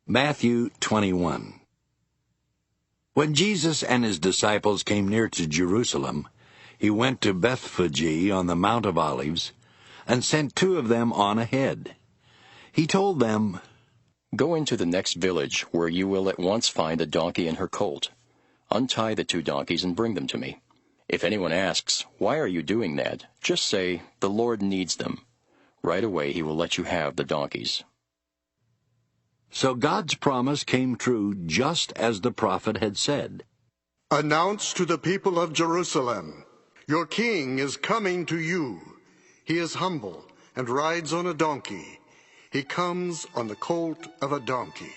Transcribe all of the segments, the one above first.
Matthew 21. When Jesus and his disciples came near to Jerusalem, he went to Bethphage on the Mount of Olives, and sent 2 of them on ahead. He told them, "Go into the next village, where you will at once find a donkey and her colt. Untie the 2 donkeys and bring them to me. If anyone asks, 'Why are you doing that?' just say, 'The Lord needs them.' Right away he will let you have the donkeys." So God's promise came true just as the prophet had said. Announce to the people of Jerusalem, your king is coming to you. He is humble and rides on a donkey. He comes on the colt of a donkey.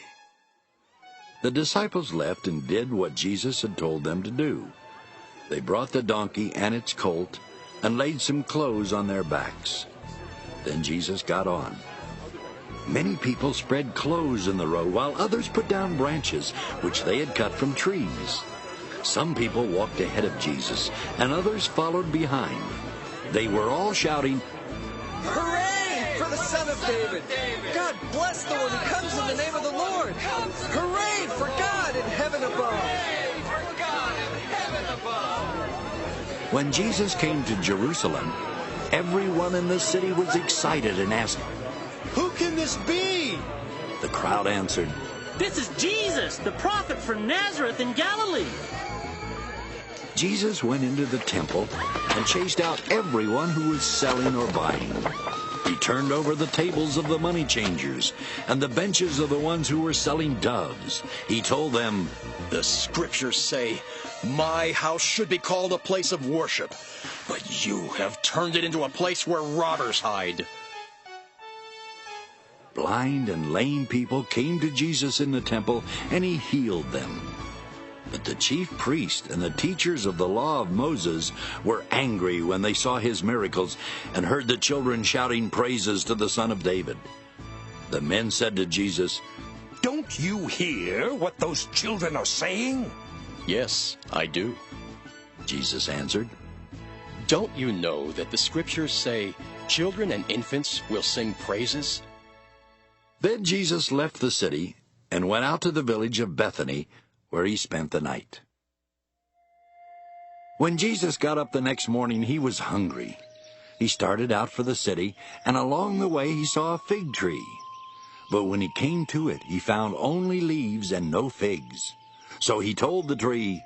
The disciples left and did what Jesus had told them to do. They brought the donkey and its colt and laid some clothes on their backs. Then Jesus got on. Many people spread clothes in the road, while others put down branches which they had cut from trees. Some people walked ahead of Jesus, and others followed behind. They were all shouting, "Hooray for the Son of David! God bless the one who comes in the name of the Lord! Hooray for God in heaven above!" When Jesus came to Jerusalem, everyone in the city was excited and asked, "Who can this be?" The crowd answered, "This is Jesus, the prophet from Nazareth in Galilee." Jesus went into the temple and chased out everyone who was selling or buying. He turned over the tables of the money changers and the benches of the ones who were selling doves. He told them, "The scriptures say, 'My house should be called a place of worship,' but you have turned it into a place where robbers hide." Blind and lame people came to Jesus in the temple, and he healed them. But the chief priest and the teachers of the law of Moses were angry when they saw his miracles and heard the children shouting praises to the Son of David. The men said to Jesus, "Don't you hear what those children are saying?" "Yes, I do." Jesus answered, "Don't you know that the scriptures say, 'Children and infants will sing praises'?" Then Jesus left the city and went out to the village of Bethany, where he spent the night. When Jesus got up the next morning, he was hungry. He started out for the city, and along the way he saw a fig tree. But when he came to it, he found only leaves and no figs. So he told the tree,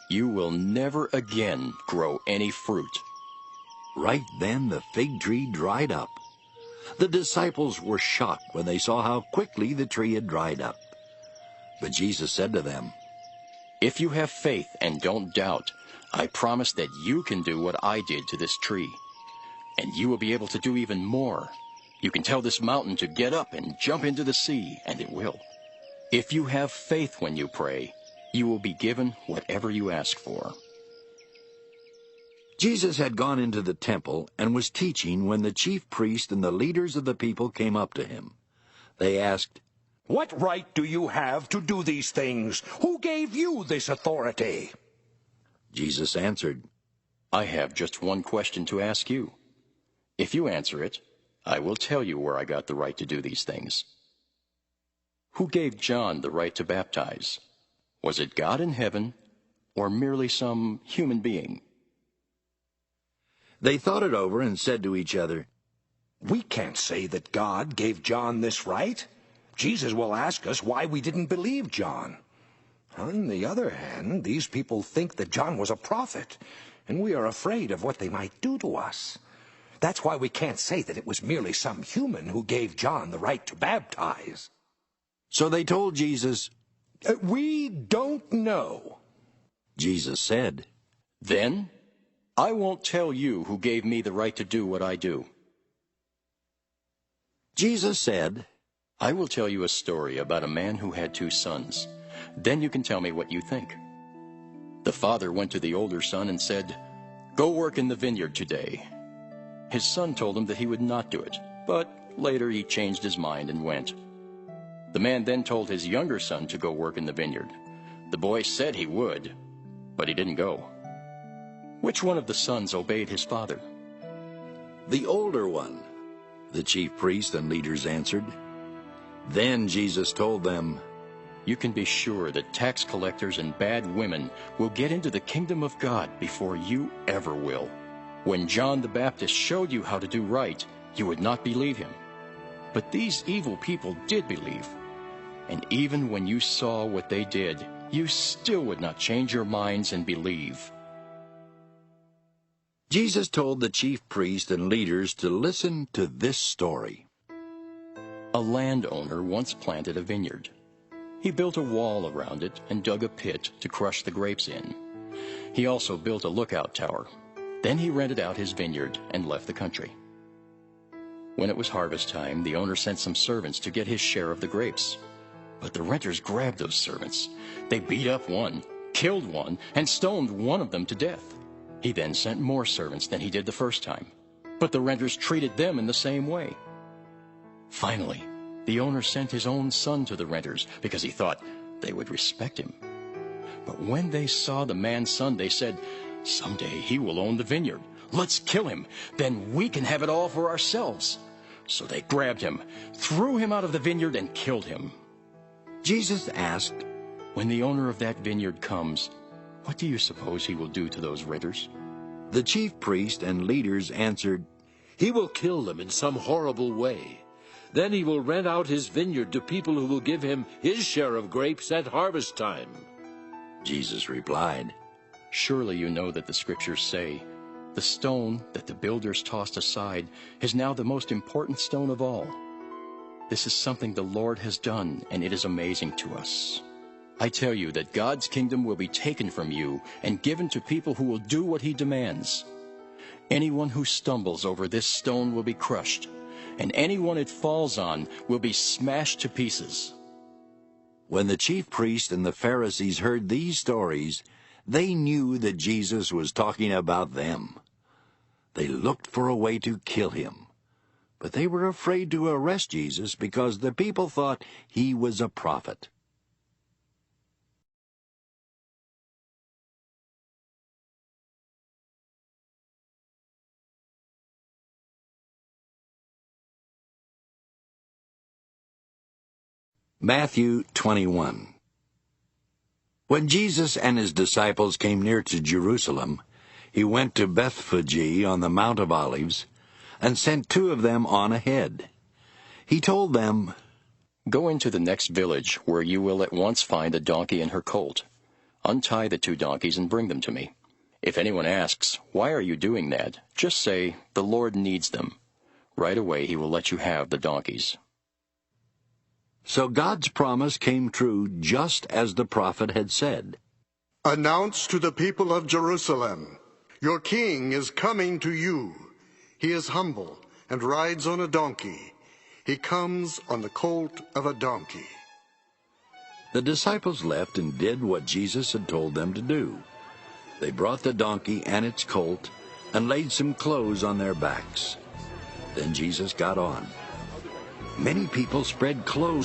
"You will never again grow any fruit." Right then the fig tree dried up. The disciples were shocked when they saw how quickly the tree had dried up. But Jesus said to them, "If you have faith and don't doubt, I promise that you can do what I did to this tree. And you will be able to do even more. You can tell this mountain to get up and jump into the sea, and it will. If you have faith when you pray, you will be given whatever you ask for." Jesus had gone into the temple and was teaching when the chief priest and the leaders of the people came up to him. They asked, "What right do you have to do these things? Who gave you this authority?" Jesus answered, "I have just one question to ask you. If you answer it, I will tell you where I got the right to do these things. Who gave John the right to baptize? Was it God in heaven, or merely some human being?" They thought it over and said to each other, "We can't say that God gave John this right. Jesus will ask us why we didn't believe John. On the other hand, these people think that John was a prophet, and we are afraid of what they might do to us. That's why we can't say that it was merely some human who gave John the right to baptize." So they told Jesus, "We don't know." Jesus said, "Then I won't tell you who gave me the right to do what I do." Jesus said, "I will tell you a story about a man who had 2 sons. Then you can tell me what you think. The father went to the older son and said, 'Go work in the vineyard today.' His son told him that he would not do it, but later he changed his mind and went. The man then told his younger son to go work in the vineyard. The boy said he would, but he didn't go. Which one of the sons obeyed his father?" "The older one," the chief priests and leaders answered. Then Jesus told them, You can be sure that tax collectors and bad women will get into the kingdom of God before you ever will. When John the Baptist showed you how to do right, you would not believe him. But these evil people did believe. And even when you saw what they did, you still would not change your minds and believe. Jesus told the chief priests and leaders to listen to this story. A landowner once planted a vineyard. He built a wall around it and dug a pit to crush the grapes in. He also built a lookout tower. Then he rented out his vineyard and left the country. When it was harvest time, the owner sent some servants to get his share of the grapes. But the renters grabbed those servants. They beat up one, killed one, and stoned one of them to death. He then sent more servants than he did the first time. But the renters treated them in the same way. Finally, the owner sent his own son to the renters because he thought they would respect him. But when they saw the man's son, they said, Someday he will own the vineyard. Let's kill him. Then we can have it all for ourselves. So they grabbed him, threw him out of the vineyard, and killed him. Jesus asked, When the owner of that vineyard comes, what do you suppose he will do to those renters? The chief priest and leaders answered, He will kill them in some horrible way. Then he will rent out his vineyard to people who will give him his share of grapes at harvest time. Jesus replied, Surely you know that the scriptures say, The stone that the builders tossed aside is now the most important stone of all. This is something the Lord has done, and it is amazing to us. I tell you that God's kingdom will be taken from you and given to people who will do what he demands. Anyone who stumbles over this stone will be crushed, and anyone it falls on will be smashed to pieces. When the chief priests and the Pharisees heard these stories, they knew that Jesus was talking about them. They looked for a way to kill him, but they were afraid to arrest Jesus because the people thought he was a prophet. Matthew 21. When Jesus and his disciples came near to Jerusalem, he went to Bethphage on the Mount of Olives and sent 2 of them on ahead. He told them, Go into the next village, where you will at once find a donkey and her colt. Untie the 2 donkeys and bring them to me. If anyone asks, Why are you doing that? Just say, The Lord needs them. Right away he will let you have the donkeys. So God's promise came true just as the prophet had said. Announce to the people of Jerusalem, Your king is coming to you. He is humble and rides on a donkey. He comes on the colt of a donkey. The disciples left and did what Jesus had told them to do. They brought the donkey and its colt and laid some clothes on their backs. Then Jesus got on. Many people spread clothes